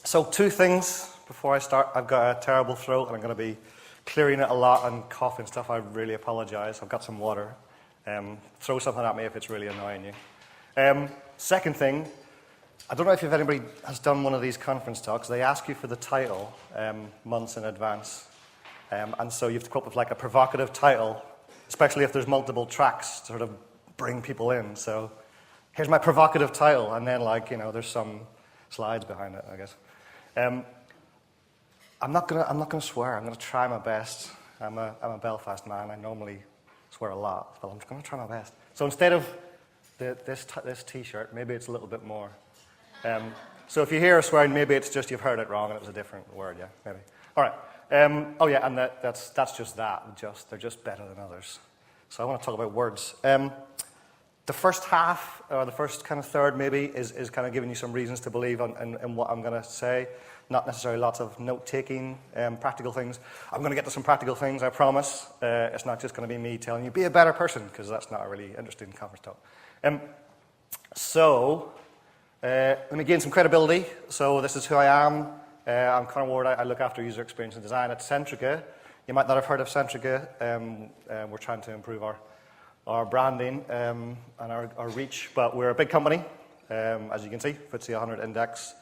So two things before I start. I've got a terrible throat and I'm going to be clearing it a lot and coughing stuff. I really apologize. I've got some water. Throw something at me if it's really annoying you. Second thing, I don't know if anybody has done one of these conference talks. They ask you for the title months in advance. And so you have to come up with like a provocative title, especially if there's multiple tracks to sort of bring people in. So here's my provocative title. And then there's some slides behind it, I guess. I'm not gonna swear. I'm gonna try my best. I'm a Belfast man. I normally swear a lot, but I'm gonna try my best. So instead of this T-shirt, maybe it's a little bit more. So if you hear swearing, maybe it's just you've heard it wrong and it was a different word. Yeah, maybe. All right. And that's just that. They're just better than others. So I want to talk about words. The first half, or the first kind of third maybe, is kind of giving you some reasons to believe in what I'm going to say. Not necessarily lots of note-taking, practical things. I'm going to get to some practical things, I promise. It's not just going to be me telling you, be a better person, because that's not a really interesting conference talk. Let me gain some credibility. So this is who I am. I'm Conor Ward. I look after user experience and design at Centrica. You might not have heard of Centrica. We're trying to improve our branding and our reach, but we're a big company, as you can see, FTSE 100 index.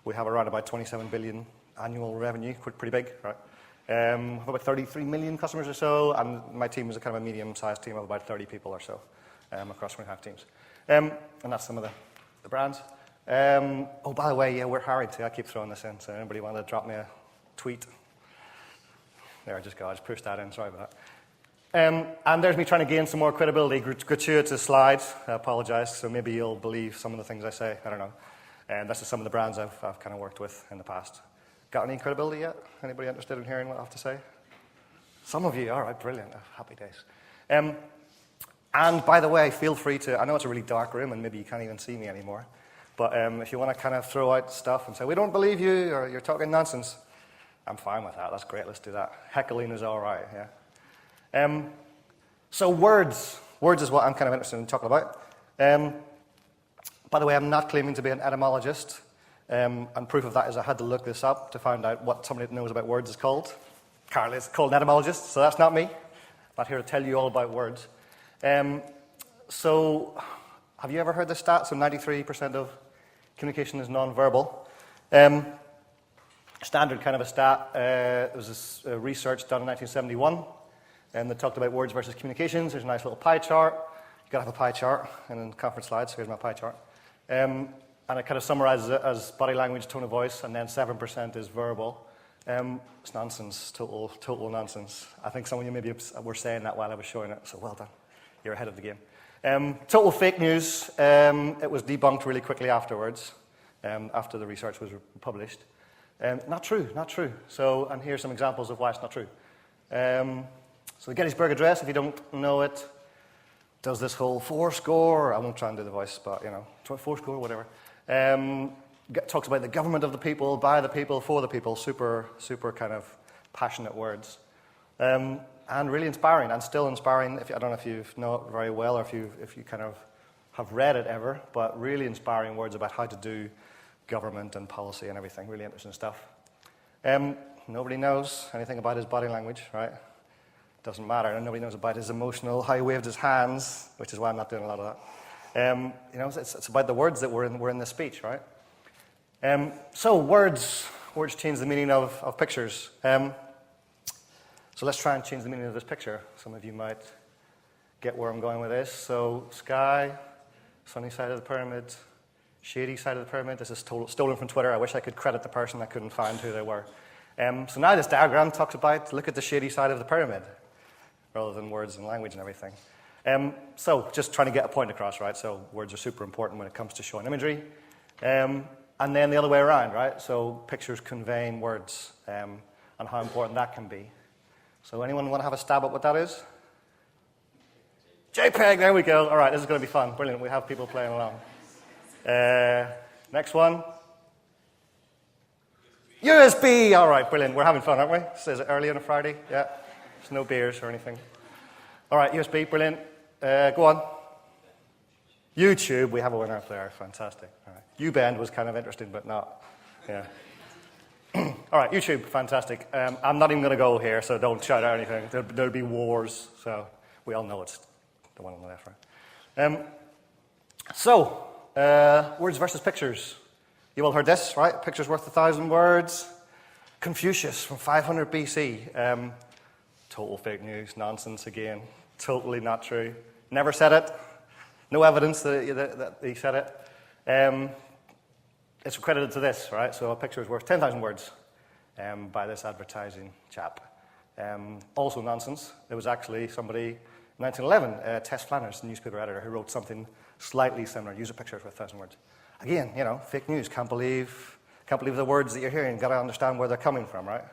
We have around about 27 billion annual revenue, pretty big, right? About 33 million customers or so, and my team is a kind of a medium-sized team of about 30 people or so across 25 teams. And that's some of the brands. By the way, yeah, we're hiring too. I keep throwing this in, so anybody want to drop me a tweet? There, I just pushed that in, sorry about that. And there's me trying to gain some more credibility. Gratuitous slides, I apologize, so maybe you'll believe some of the things I say, I don't know. And that's just some of the brands I've kind of worked with in the past. Got any credibility yet? Anybody interested in hearing what I have to say? Some of you, all right, brilliant, happy days. And by the way, feel free to, I know it's a really dark room and maybe you can't even see me anymore, but if you want to kind of throw out stuff and say, we don't believe you, or you're talking nonsense, I'm fine with that, that's great, let's do that. Heckling is all right, yeah. So words is what I'm kind of interested in talking about. By the way, I'm not claiming to be an etymologist, and proof of that is I had to look this up to find out what somebody that knows about words is called. Carl is called an etymologist, so that's not me. I'm not here to tell you all about words. So have you ever heard this stat? So 93% of communication is non-verbal. Standard kind of a stat. It was this research done in 1971. And they talked about words versus communications. There's a nice little pie chart. You've got to have a pie chart and then conference slides. So here's my pie chart. And it kind of summarizes it as body language, tone of voice, and then 7% is verbal. It's nonsense, total nonsense. I think some of you maybe were saying that while I was showing it, so well done. You're ahead of the game. Total fake news. It was debunked really quickly afterwards, after the research was published. Not true. So, and here's some examples of why it's not true. So the Gettysburg Address, if you don't know it, does this whole fourscore, I won't try and do the voice, but, fourscore, whatever. Talks about the government of the people, by the people, for the people, super kind of passionate words. And really inspiring, and still inspiring, I don't know if you know it very well, or if you kind of have read it ever, but really inspiring words about how to do government and policy and everything, really interesting stuff. Nobody knows anything about his body language, right? Doesn't matter, and nobody knows about his emotional, how he waved his hands, which is why I'm not doing a lot of that. It's about the words that were in this speech, right? So words change the meaning of pictures. So let's try and change the meaning of this picture. Some of you might get where I'm going with this. So sky, sunny side of the pyramid, shady side of the pyramid. This is stolen from Twitter. I wish I could credit the person. I couldn't find who they were. So now this diagram talks about, look at the shady side of the pyramid, rather than words and language and everything. So just trying to get a point across, right? So words are super important when it comes to showing imagery. And then the other way around, right? So pictures conveying words, and how important that can be. So anyone want to have a stab at what that is? JPEG, there we go. All right, this is going to be fun. Brilliant, we have people playing along. Next one. USB. All right, brilliant. We're having fun, aren't we? Is it early on a Friday? Yeah. There's no beers or anything. All right, USB, brilliant. Go on. YouTube. We have a winner up there. Fantastic. All right. U-bend was kind of interesting, but not. Yeah. All right, YouTube, fantastic. I'm not even going to go here, so don't shout out anything. There'll be wars, so we all know it's the one on the left, right? Words versus pictures. You all heard this, right? Pictures worth 1,000 words. Confucius from 500 BC. Total fake news, nonsense again. Totally not true. Never said it. No evidence that he said it. It's credited to this, right? So a picture is worth 10,000 words by this advertising chap. Also nonsense. There was actually somebody in 1911, Tess Flanders, the newspaper editor, who wrote something slightly similar. Use a picture worth 1,000 words. Again, fake news. Can't believe the words that you're hearing. Got to understand where they're coming from, right?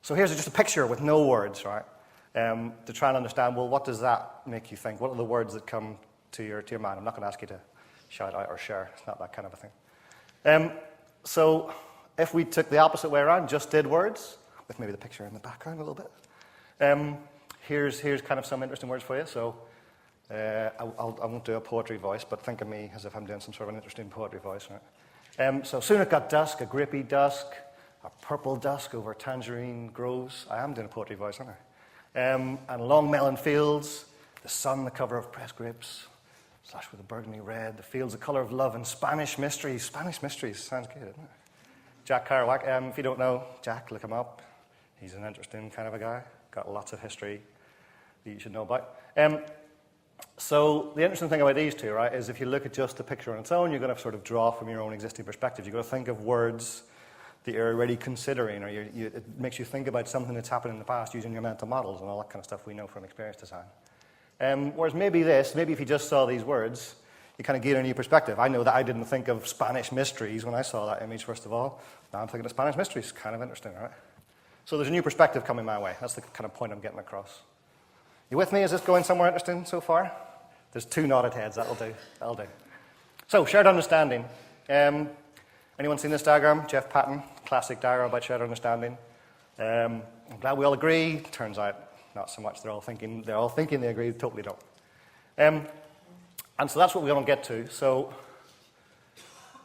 So here's just a picture with no words, right? To try and understand, well, what does that make you think? What are the words that come to your mind? I'm not going to ask you to shout out or share. It's not that kind of a thing. So if we took the opposite way around, just did words, with maybe the picture in the background a little bit, here's kind of some interesting words for you. So I won't do a poetry voice, but think of me as if I'm doing some sort of an interesting poetry voice. Right? So soon it got dusk, a grippy dusk, a purple dusk over tangerine groves. I am doing a poetry voice, aren't I? And long melon fields, the sun the cover of pressed grapes, slashed with a burgundy red, the fields the color of love, and Spanish mysteries. Spanish mysteries sounds good, doesn't it? Jack Kerouac. If you don't know Jack, look him up. He's an interesting kind of a guy. Got lots of history that you should know about. So the interesting thing about these two, right, is if you look at just the picture on its own, you're going to sort of draw from your own existing perspective. You've got to think of words that you're already considering, or it makes you think about something that's happened in the past using your mental models and all that kind of stuff we know from experience design. Whereas maybe if you just saw these words, you kind of gain a new perspective. I know that I didn't think of Spanish mysteries when I saw that image, first of all. Now I'm thinking of Spanish mysteries. Kind of interesting, right? So there's a new perspective coming my way. That's the kind of point I'm getting across. You with me? Is this going somewhere interesting so far? There's two nodded heads. That'll do. So, shared understanding. Anyone seen this diagram? Jeff Patton, classic diagram about shared understanding. I'm glad we all agree. Turns out, not so much. They're all thinking they agree, totally don't. And so that's what we're going to get to. So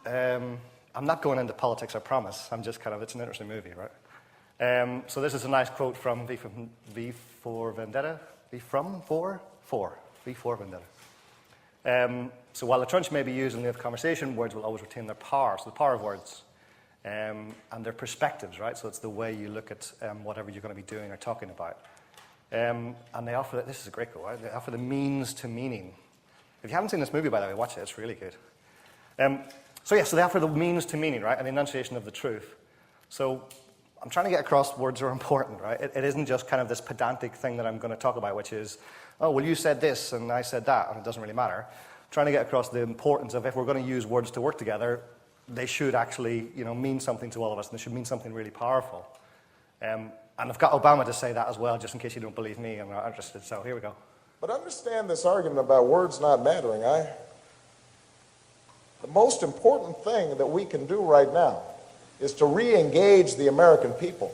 I'm not going into politics, I promise. I'm just it's an interesting movie, right? So this is a nice quote from V for Vendetta. V for Vendetta. So while the trunch may be used in live conversation, words will always retain their power. So the power of words. And their perspectives, right? So it's the way you look at whatever you're going to be doing or talking about. And they offer, this is a great quote, right? They offer the means to meaning. If you haven't seen this movie, by the way, watch it. It's really good. So they offer the means to meaning, right? And the enunciation of the truth. So I'm trying to get across words are important, right? It isn't just kind of this pedantic thing that I'm going to talk about, which is, oh, well, you said this and I said that, and it doesn't really matter. I'm trying to get across the importance of if we're going to use words to work together, they should actually, mean something to all of us, and they should mean something really powerful. And I've got Obama to say that as well, just in case you don't believe me. I'm not interested, so here we go. But understand this argument about words not mattering. The most important thing that we can do right now is to re-engage the American people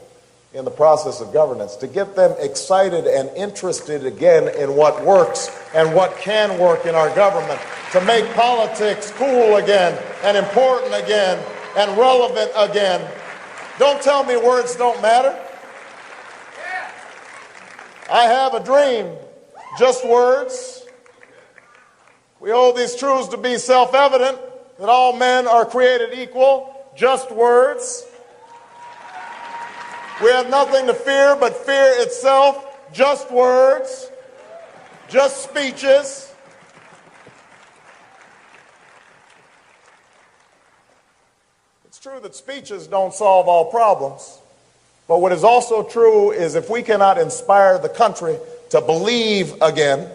in the process of governance, to get them excited and interested again in what works and what can work in our government, to make politics cool again and important again and relevant again. Don't tell me words don't matter. I have a dream. Just words. We hold these truths to be self-evident, that all men are created equal. Just words. We have nothing to fear but fear itself. Just words. Just speeches. It's true that speeches don't solve all problems. But what is also true is if we cannot inspire the country to believe again,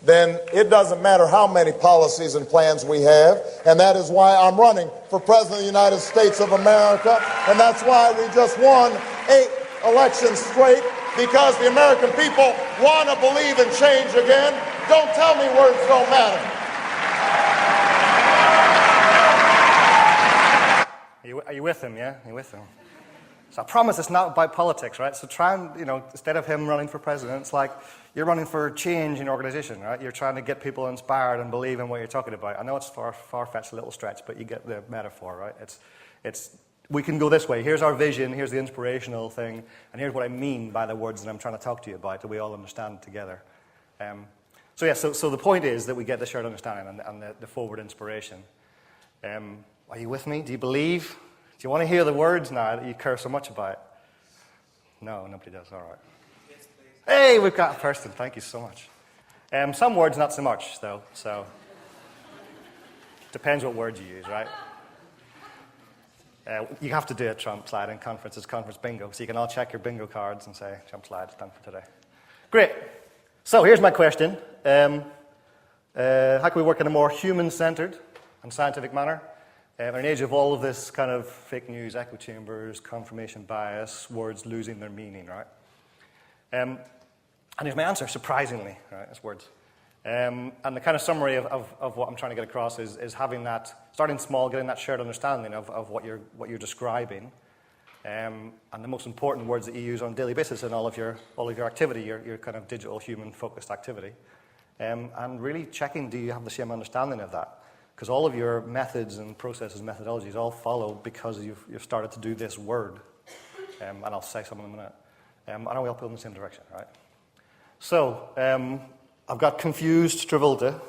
then it doesn't matter how many policies and plans we have. And that is why I'm running for President of the United States of America. And that's why we just won 8 elections straight, because the American people want to believe in change again. Don't tell me words don't matter. You're with him, yeah? You're with him. So I promise it's not about politics, right? So try and, instead of him running for president, it's like you're running for change in your organization, right? You're trying to get people inspired and believe in what you're talking about. I know it's far-fetched, a little stretch, but you get the metaphor, right? It's we can go this way. Here's our vision, here's the inspirational thing, and here's what I mean by the words that I'm trying to talk to you about, that we all understand together. So the point is that we get the shared understanding and the forward inspiration. Are you with me? Do you believe? Do you want to hear the words now that you care so much about? No, nobody does. All right. Yes, please. Hey, we've got a person. Thank you so much. Some words, not so much, though. So depends what words you use, right? You have to do a Trump slide in conferences, conference bingo, so you can all check your bingo cards and say, Trump slide is done for today. Great. So here's my question. How can we work in a more human-centered and scientific manner? In an age of all of this kind of fake news, echo chambers, confirmation bias, words losing their meaning, right? And here's my answer, surprisingly, right? It's words. And the kind of summary of what I'm trying to get across is having that, starting small, getting that shared understanding of what you're describing, and the most important words that you use on a daily basis in all of your activity, your kind of digital human-focused activity, and really checking, do you have the same understanding of that? Because all of your methods and processes, methodologies all follow because you've started to do this word. And I'll say some in a minute. And are we all pulling in the same direction, right? So, I've got confused Travolta.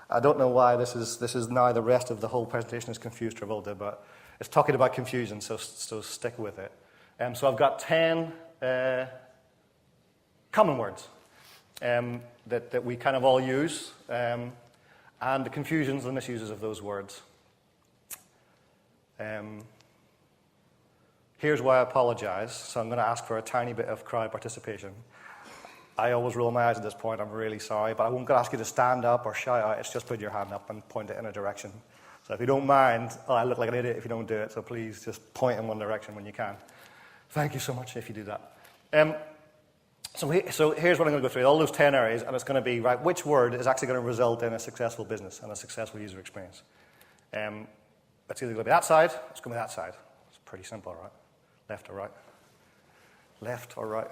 I don't know why this is now the rest of the whole presentation is confused Travolta, but it's talking about confusion, so stick with it. So I've got 10 common words that we kind of all use. And the confusions and misuses of those words. Here's why I apologize. So I'm going to ask for a tiny bit of crowd participation. I always roll my eyes at this point. I'm really sorry. But I won't ask you to stand up or shout out. It's just put your hand up and point it in a direction. So if you don't mind, I look like an idiot if you don't do it. So please just point in one direction when you can. Thank you so much if you do that. So here's what I'm going to go through, all those 10 areas, and it's going to be, right, which word is actually going to result in a successful business and a successful user experience? It's either going to be that side, it's going to be that side. It's pretty simple, right? Left or right? Left or right?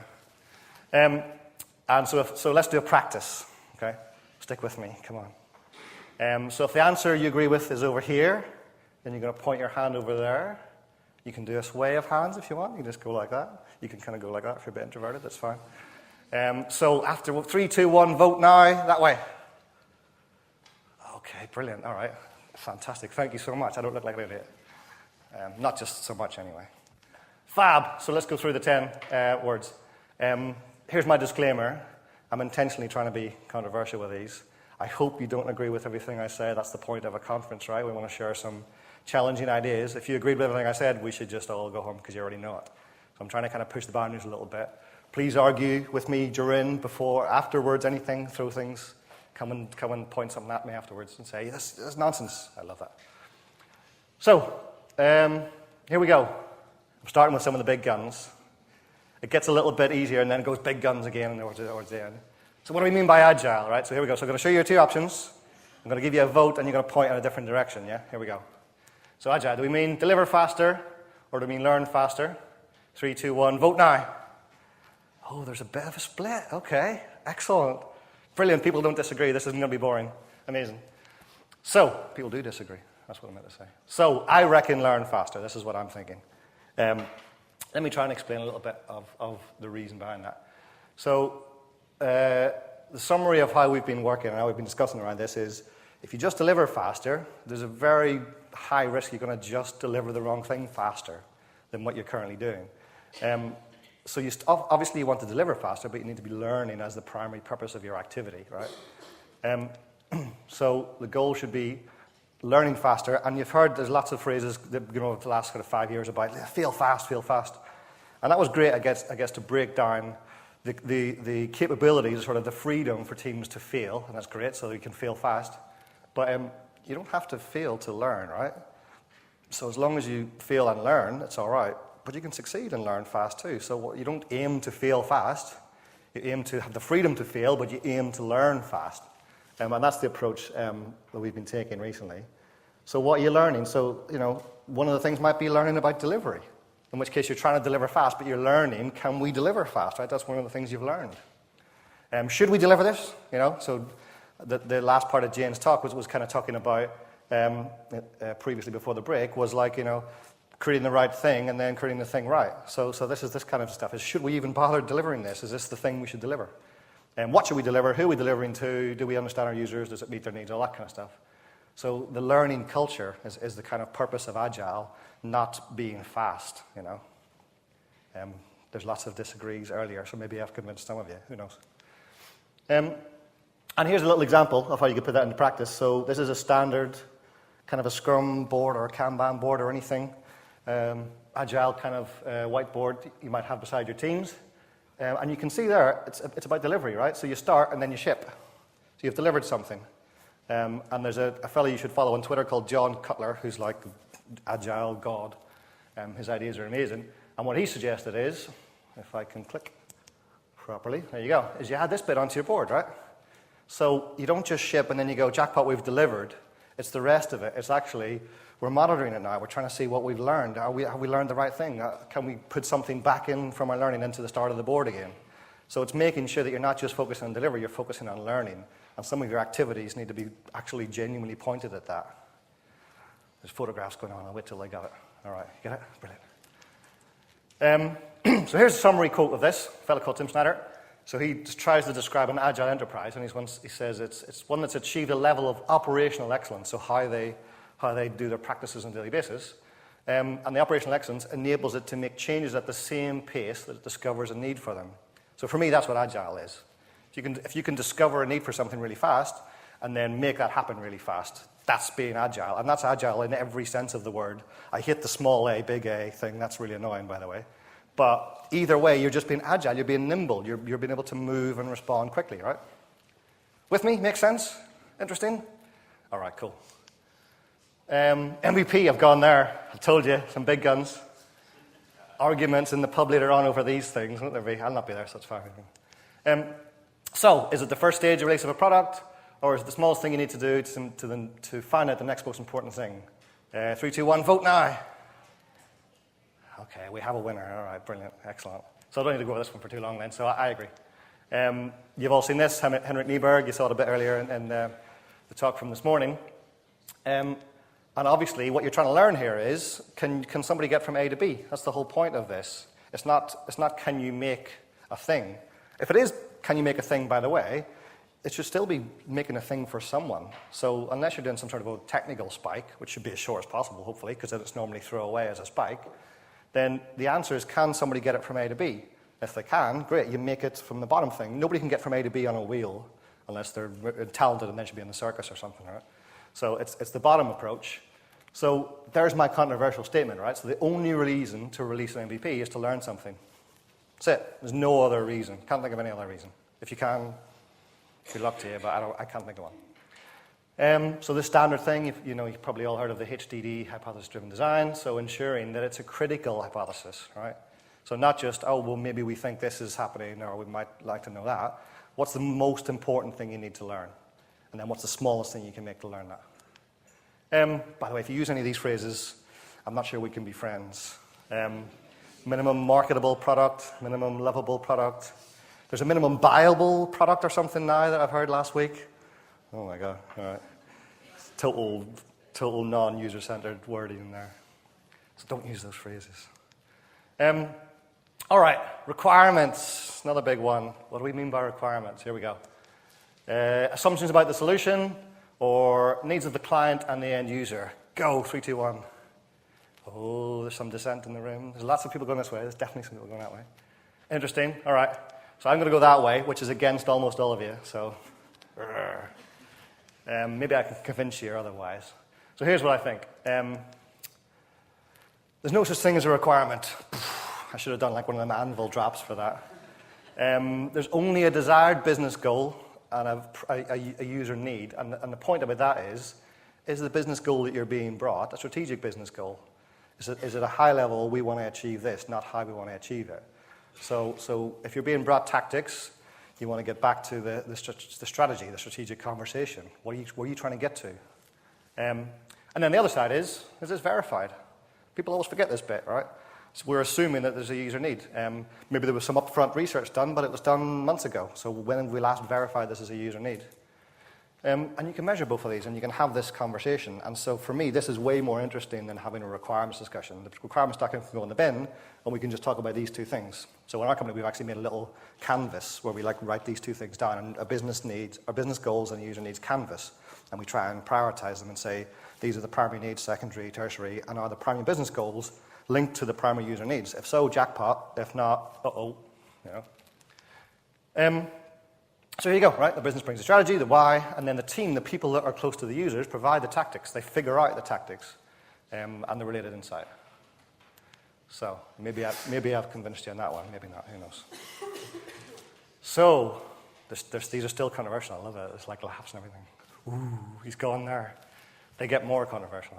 And so let's do a practice, okay? Stick with me, come on. So if the answer you agree with is over here, then you're going to point your hand over there. You can do a sway of hands if you want. You can just go like that. You can kind of go like that if you're a bit introverted, that's fine. So after 3, 2, 1, vote now, that way. Okay, brilliant, all right. Fantastic, thank you so much. I don't look like an idiot. Not just so much anyway. Fab, so let's go through the 10 words. Here's my disclaimer. I'm intentionally trying to be controversial with these. I hope you don't agree with everything I say. That's the point of a conference, right? We want to share some challenging ideas. If you agreed with everything I said, we should just all go home because you already know it. So I'm trying to kind of push the boundaries a little bit. Please argue with me during, before, afterwards, anything, throw things. Come and point something at me afterwards and say, this is nonsense. I love that. So, here we go. I'm starting with some of the big guns. It gets a little bit easier and then it goes big guns again towards the end. So what do we mean by agile, right? So here we go. So I'm going to show you 2 options. I'm going to give you a vote and you're going to point in a different direction, yeah? Here we go. So agile, do we mean deliver faster or do we mean learn faster? 3, 2, 1, vote now. Oh, there's a bit of a split. Okay, excellent. Brilliant, people don't disagree. This isn't going to be boring. Amazing. So, people do disagree. That's what I meant to say. So, I reckon learn faster. This is what I'm thinking. Let me try and explain a little bit of the reason behind that. So, the summary of how we've been working and how we've been discussing around this is, if you just deliver faster, there's a very high risk you're going to just deliver the wrong thing faster than what you're currently doing. So obviously you want to deliver faster, but you need to be learning as the primary purpose of your activity, right? So the goal should be learning faster, and you've heard there's lots of phrases that, the last kind of 5 years about fail fast, and that was great, I guess, to break down the capabilities, sort of the freedom for teams to fail, and that's great, so you can fail fast. But you don't have to fail to learn, right? So as long as you fail and learn, it's all right. But you can succeed and learn fast too. So you don't aim to fail fast. You aim to have the freedom to fail, but you aim to learn fast. And that's the approach that we've been taking recently. So what are you learning? So, one of the things might be learning about delivery, in which case you're trying to deliver fast, but you're learning, can we deliver fast, right? That's one of the things you've learned. Should we deliver this? So the last part of Jane's talk was kind of talking about, previously before the break, was like, creating the right thing and then creating the thing right. So this is this kind of stuff. Is should we even bother delivering this? Is this the thing we should deliver? And what should we deliver? Who are we delivering to? Do we understand our users? Does it meet their needs? All that kind of stuff. So the learning culture is the kind of purpose of Agile, not being fast, There's lots of disagrees earlier, so maybe I've convinced some of you. Who knows? And here's a little example of how you could put that into practice. So this is a standard kind of a Scrum board or a Kanban board or anything. Agile kind of whiteboard you might have beside your teams. And you can see there, it's about delivery, right? So you start and then you ship. So you've delivered something. And there's a fellow you should follow on Twitter called John Cutler, who's like Agile God. His ideas are amazing. And what he suggested is, if I can click properly, there you go, is you add this bit onto your board, right? So you don't just ship and then you go, jackpot, we've delivered. It's the rest of it. It's actually, we're monitoring it now. We're trying to see what we've learned. Have we learned the right thing? Can we put something back in from our learning into the start of the board again? So it's making sure that you're not just focusing on delivery, you're focusing on learning. And some of your activities need to be actually genuinely pointed at that. There's photographs going on. I'll wait till I got it. All right, you get it? Brilliant. So here's a summary quote of this, a fellow called Tim Snyder. So he just tries to describe an agile enterprise, and he says it's one that's achieved a level of operational excellence, so how they do their practices on a daily basis. And the operational excellence enables it to make changes at the same pace that it discovers a need for them. So for me, that's what agile is. If you can discover a need for something really fast and then make that happen really fast, that's being agile. And that's agile in every sense of the word. I hate the small a, big A thing. That's really annoying, by the way. But either way, you're just being agile. You're being nimble. You're being able to move and respond quickly, right? With me? Makes sense? Interesting? All right, cool. MVP, I've gone there. I told you, some big guns. Arguments in the pub later on over these things, won't there be? I'll not be there, so it's fine. So, is it the first stage of release of a product, or is it the smallest thing you need to do to find out the next most important thing? 3, 2, 1, vote now. Okay, we have a winner. All right, brilliant, excellent. So I don't need to go over this one for too long then, so I agree. You've all seen this, Henrik Nieberg, you saw it a bit earlier in the talk from this morning. And obviously what you're trying to learn here is, can somebody get from A to B? That's the whole point of this. It's not can you make a thing. If it is, can you make a thing, by the way, it should still be making a thing for someone. So unless you're doing some sort of a technical spike, which should be as short as possible, hopefully, because then it's normally throw away as a spike, then the answer is, can somebody get it from A to B? If they can, great, you make it from the bottom thing. Nobody can get from A to B on a wheel unless they're talented and they should be in the circus or something, right? So it's the bottom approach. So there's my controversial statement, right? So the only reason to release an MVP is to learn something. That's it. There's no other reason. Can't think of any other reason. If you can, good luck to you, but I can't think of one. So the standard thing, you've probably all heard of the HDD, hypothesis-driven design, so ensuring that it's a critical hypothesis, right? So not just, maybe we think this is happening, or we might like to know that. What's the most important thing you need to learn? And then what's the smallest thing you can make to learn that? By the way, if you use any of these phrases, I'm not sure we can be friends. Minimum marketable product, minimum lovable product. There's a minimum buyable product or something now that I've heard last week. Oh my God, all right. Total non-user-centered wording in there. So don't use those phrases. All right, requirements, another big one. What do we mean by requirements? Here we go. Assumptions about the solution or needs of the client and the end user. Go, 3, 2, 1. Oh, there's some dissent in the room. There's lots of people going this way. There's definitely some people going that way. Interesting, all right. So I'm going to go that way, which is against almost all of you, so maybe I can convince you otherwise. So here's what I think. There's no such thing as a requirement. I should have done like one of them anvil drops for that. There's only a desired business goal and a user need, and the point about that is the business goal that you're being brought a strategic business goal? Is it a high level, we want to achieve this, not how we want to achieve it? So if you're being brought tactics, you want to get back to the strategy, the strategic conversation. Where are you trying to get to? And And then the other side is this verified? People always forget this bit, right? So we're assuming that there's a user need. Maybe there was some upfront research done, but it was done months ago. So when did we last verify this is a user need? And you can measure both of these, and you can have this conversation. And so for me, this is way more interesting than having a requirements discussion. The requirements document can go in the bin, and we can just talk about these two things. So in our company, we've actually made a little canvas where we write these two things down, and our business goals and user needs canvas. And we try and prioritize them and say, these are the primary needs, secondary, tertiary, and are the primary business goals linked to the primary user needs? If so, jackpot. If not, So here you go, right? The business brings the strategy, the why, and then the team, the people that are close to the users, provide the tactics. They figure out the tactics and the related insight. So maybe I've convinced you on that one. Maybe not. Who knows? So these are still controversial. I love it. It's like laughs and everything. Ooh, he's gone there. They get more controversial.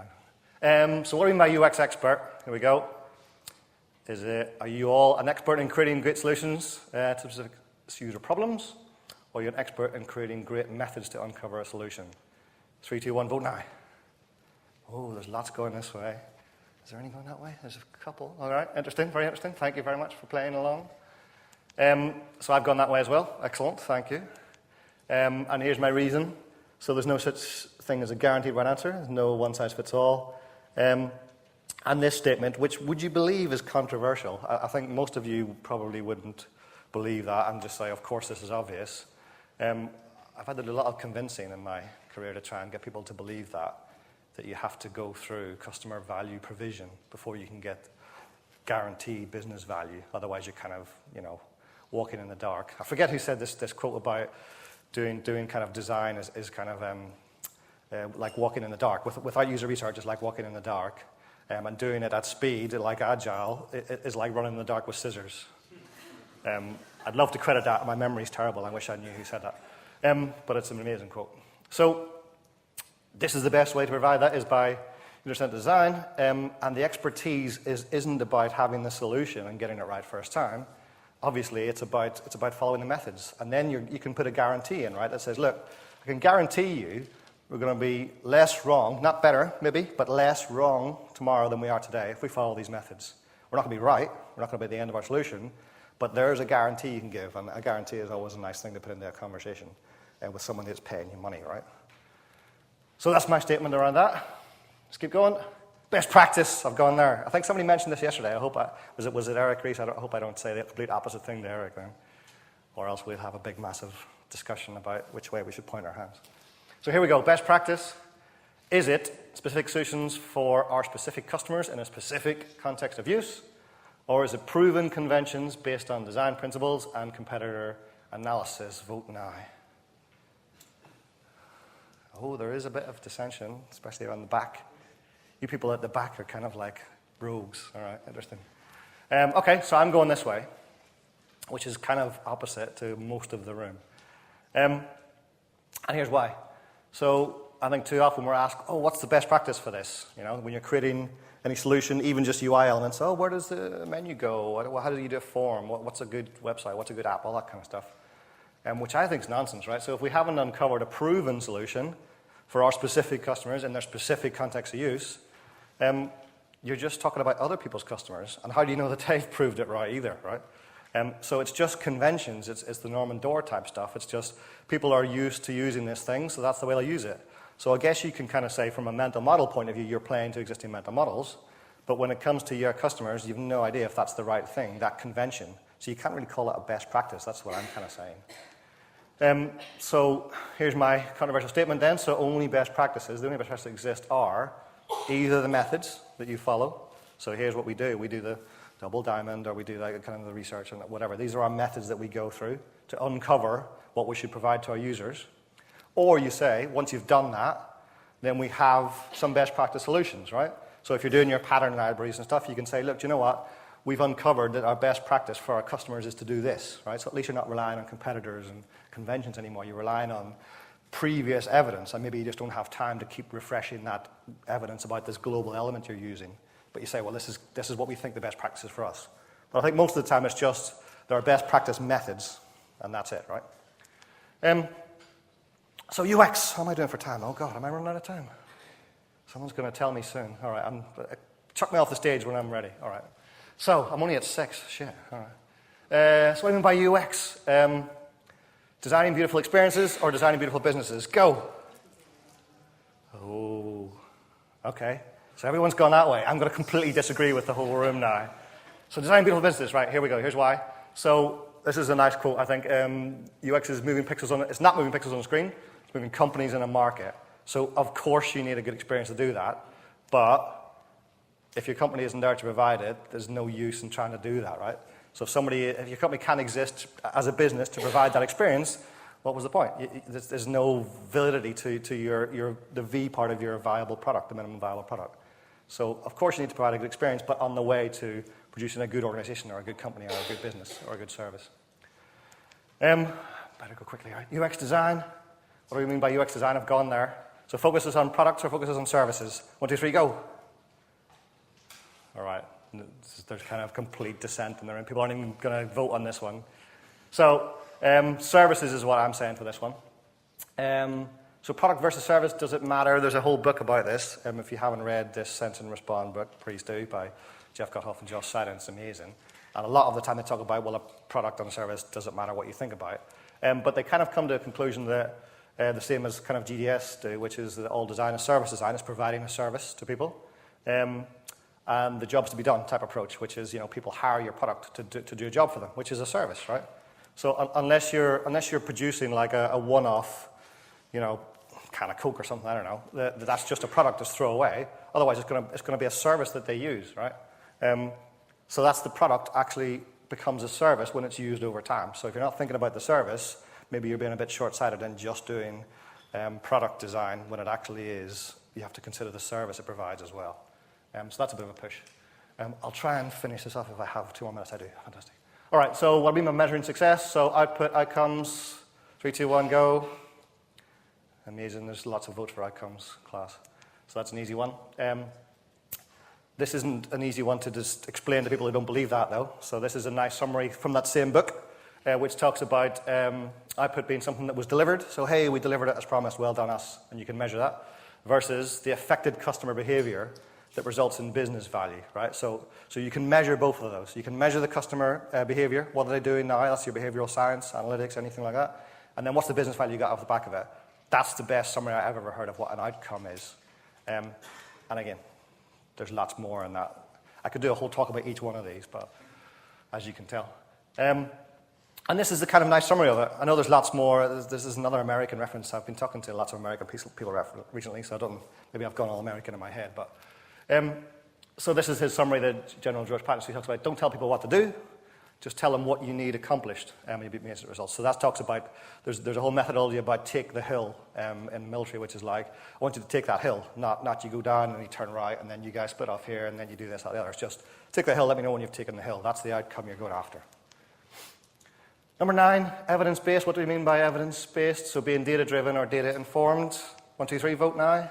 So what do we mean by UX expert? Here we go. Are you all an expert in creating great solutions to specific user problems? Or are you an expert in creating great methods to uncover a solution? 3, 2, 1, vote now. Oh, there's lots going this way. Is there any going that way? There's a couple. All right, interesting, very interesting. Thank you very much for playing along. So I've gone that way as well. Excellent, thank you. And here's my reason. So there's no such thing as a guaranteed right answer. There's no one size fits all. And this statement, which would you believe is controversial? I think most of you probably wouldn't believe that and just say, of course, this is obvious. I've had to do a lot of convincing in my career to try and get people to believe that you have to go through customer value provision before you can get guaranteed business value. Otherwise, you're kind of, walking in the dark. I forget who said this quote about doing kind of design is kind of like walking in the dark. Without user research, it's like walking in the dark. And doing it at speed, like agile, is like running in the dark with scissors. I'd love to credit that. My memory's terrible. I wish I knew who said that. But it's an amazing quote. So this is the best way to provide that is by user-centered design. And the expertise isn't about having the solution and getting it right first time. Obviously, it's about following the methods. And then you can put a guarantee in, right, that says, look, I can guarantee you we're going to be less wrong, not better, maybe, but less wrong tomorrow than we are today if we follow these methods. We're not going to be right. We're not going to be at the end of our solution. But there's a guarantee you can give, and a guarantee is always a nice thing to put into a conversation with someone who's paying you money, right? So that's my statement around that. Let's keep going. Best practice, I've gone there. I think somebody mentioned this yesterday. Was it Eric Rees? I hope I don't say the complete opposite thing to Eric then, or else we'll have a big, massive discussion about which way we should point our hands. So here we go. Best practice. Is it specific solutions for our specific customers in a specific context of use? Or is it proven conventions based on design principles and competitor analysis? Vote now. Oh, there is a bit of dissension, especially around the back. You people at the back are kind of like rogues. All right, interesting. Okay, so I'm going this way, which is kind of opposite to most of the room. And here's why. So I think too often we're asked, what's the best practice for this? When you're creating any solution, even just UI elements, where does the menu go? How do you do a form? What's a good website? What's a good app? All that kind of stuff. Which I think is nonsense, right? So if we haven't uncovered a proven solution for our specific customers in their specific context of use, you're just talking about other people's customers. And how do you know that they've proved it right either, right? So it's just conventions. It's the Norman Door type stuff. It's just people are used to using this thing, so that's the way they'll use it. So I guess you can kind of say from a mental model point of view, you're playing to existing mental models. But when it comes to your customers, you have no idea if that's the right thing, that convention. So you can't really call it a best practice. That's what I'm kind of saying. So here's my controversial statement then. So only best practices, the only best practices that exist are either the methods that you follow. So here's what we do. We do the double diamond, or we do like kind of the research and whatever. These are our methods that we go through to uncover what we should provide to our users. Or you say, once you've done that, then we have some best practice solutions, right? So if you're doing your pattern libraries and stuff, you can say, look, do you know what? We've uncovered that our best practice for our customers is to do this, right? So at least you're not relying on competitors and conventions anymore. You're relying on previous evidence, and maybe you just don't have time to keep refreshing that evidence about this global element you're using. But you say, well, this is what we think the best practice is for us. But I think most of the time it's just there are best practice methods, and that's it, right? So UX, how am I doing for time? Oh, God, am I running out of time? Someone's going to tell me soon. All right, chuck me off the stage when I'm ready. All right. So, I'm only at 6. Shit. All right. So what do I mean by UX? Designing beautiful experiences or designing beautiful businesses? Go. Oh, okay. So everyone's gone that way. I'm going to completely disagree with the whole room now. So designing beautiful businesses, right, here we go. Here's why. So this is a nice quote, I think. UX is moving pixels on, it's not moving pixels on the screen, it's moving companies in a market. So of course you need a good experience to do that, but if your company isn't there to provide it, there's no use in trying to do that, right? So if your company can't exist as a business to provide that experience, what was the point? There's no validity to the V part of your viable product, the minimum viable product. So of course you need to provide a good experience, but on the way to producing a good organization or a good company or a good business or a good service. Better go quickly, right? UX design. What do we mean by UX design? I've gone there. So focuses on products or focuses on services? 1, 2, 3, go. All right. There's kind of complete dissent in the room. People aren't even going to vote on this one. So services is what I'm saying for this one. So product versus service, does it matter? There's a whole book about this. If you haven't read this Sense and Respond book, please do, by Jeff Gothoff and Josh Seiden. It's amazing. And a lot of the time they talk about, well, a product and a service doesn't matter what you think about. But they kind of come to a conclusion that the same as kind of GDS do, which is that all design is service design, is providing a service to people. And the job's to be done type approach, which is, people hire your product to do a job for them, which is a service, right? So unless you're producing like a one-off, can of Coke or something, I don't know, that's just a product to throw away. Otherwise, it's going to be a service that they use, right? So that's the product actually becomes a service when it's used over time. So if you're not thinking about the service, maybe you're being a bit short-sighted and just doing product design when it actually is, you have to consider the service it provides as well. So that's a bit of a push. I'll try and finish this off if I have 2 more minutes. I do. Fantastic. All right, so what do I mean by measuring success? So output, outcomes, 3, 2, 1, go. Amazing. There's lots of votes for outcomes, class. So that's an easy one. This isn't an easy one to just explain to people who don't believe that, though. So this is a nice summary from that same book, which talks about output being something that was delivered. So, hey, we delivered it as promised, well done us, and you can measure that, versus the affected customer behavior that results in business value, right? So you can measure both of those. You can measure the customer behavior. What are they doing now? That's your behavioral science, analytics, anything like that. And then what's the business value you got off the back of it? That's the best summary I've ever heard of what an outcome is. And again, there's lots more in that. I could do a whole talk about each one of these, but as you can tell. And this is the kind of nice summary of it. I know there's lots more. This is another American reference. I've been talking to lots of American people recently, so maybe I've gone all American in my head. But so this is his summary that General George Patton talks about. Don't tell people what to do. Just tell them what you need accomplished, and you beat me as a result. So that talks about, there's a whole methodology about take the hill in the military, which is like, I want you to take that hill, not you go down and you turn right, and then you guys split off here, and then you do this, that, the other. It's just take the hill, let me know when you've taken the hill. That's the outcome you're going after. Number 9, evidence-based. What do we mean by evidence-based? So being data-driven or data-informed. 1, 2, 3, vote now.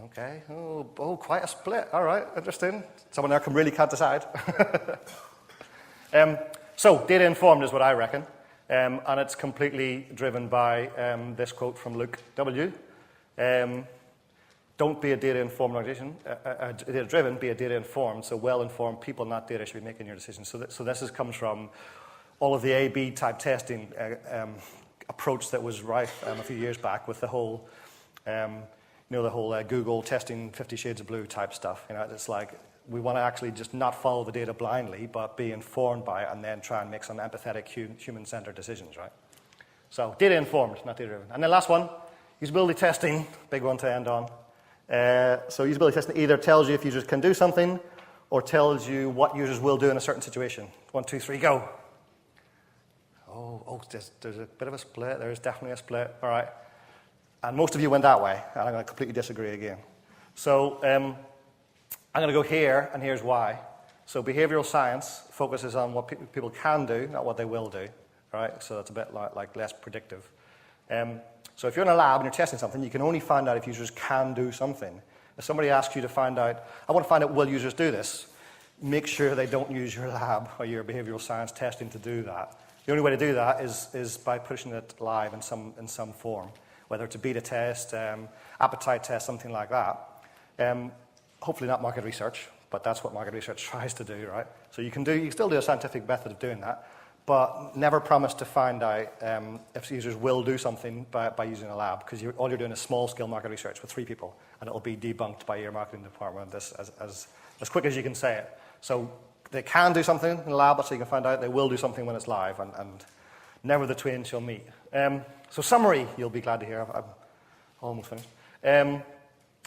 Okay. Oh, quite a split. All right, interesting. Someone there really can't decide. So data-informed is what I reckon, and it's completely driven by this quote from Luke W. Don't be a data-informed organization, data-driven, be a data-informed. So well-informed people, not data, should be making your decisions. So this comes from all of the A/B type testing approach that was rife a few years back with the whole, Google testing 50 Shades of Blue type stuff. It's like, we want to actually just not follow the data blindly, but be informed by it and then try and make some empathetic, human-centered decisions, right? So data-informed, not data-driven. And then last one, usability testing, big one to end on. So usability testing either tells you if users can do something or tells you what users will do in a certain situation. 1, 2, 3, go. Oh, there's a bit of a split. There's definitely a split. All right. And most of you went that way, and I'm going to completely disagree again. So I'm going to go here, and here's why. So behavioral science focuses on what people can do, not what they will do, right? So it's a bit like less predictive. So if you're in a lab and you're testing something, you can only find out if users can do something. If somebody asks you to find out, I want to find out, will users do this? Make sure they don't use your lab or your behavioral science testing to do that. The only way to do that is by pushing it live in some form, whether it's a beta test, appetite test, something like that. Hopefully not market research, but that's what market research tries to do, right? So you can still do a scientific method of doing that, but never promise to find out if users will do something by using a lab, because all you're doing is small-scale market research with 3 people, and it'll be debunked by your marketing department as quick as you can say it. So they can do something in the lab, so you can find out. They will do something when it's live, and never the twain shall meet. So summary, you'll be glad to hear. I'm almost finished.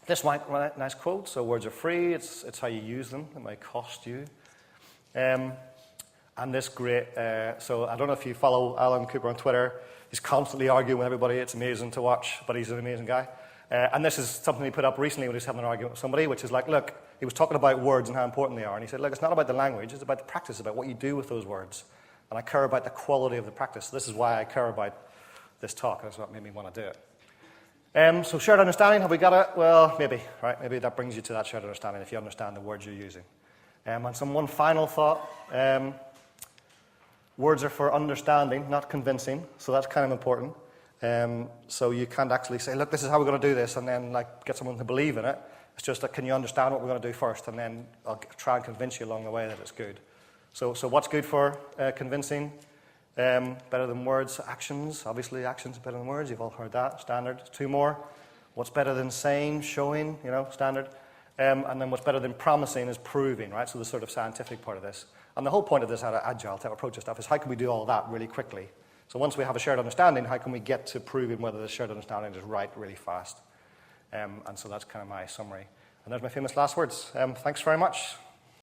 This nice quote, so words are free, it's how you use them, it might cost you. And this great, so I don't know if you follow Alan Cooper on Twitter, he's constantly arguing with everybody, it's amazing to watch, but he's an amazing guy. And this is something he put up recently when he was having an argument with somebody, which is like, look, he was talking about words and how important they are, and he said, look, it's not about the language, it's about the practice, it's about what you do with those words. And I care about the quality of the practice. This is why I care about this talk, that's what made me want to do it. So shared understanding, have we got it? Well, maybe, right? Maybe that brings you to that shared understanding if you understand the words you're using. And one final thought. Words are for understanding, not convincing, so that's kind of important. So you can't actually say, look, this is how we're going to do this, and then like get someone to believe in it. It's just that, can you understand what we're going to do first, and then I'll try and convince you along the way that it's good. So what's good for convincing? Better than words, actions. Obviously, actions are better than words. You've all heard that. Standard. 2 more. What's better than saying, showing, standard. And then what's better than promising is proving, right? So the sort of scientific part of this. And the whole point of this agile type approach to stuff is how can we do all of that really quickly? So once we have a shared understanding, how can we get to proving whether the shared understanding is right really fast? And so that's kind of my summary. And there's my famous last words. Thanks very much.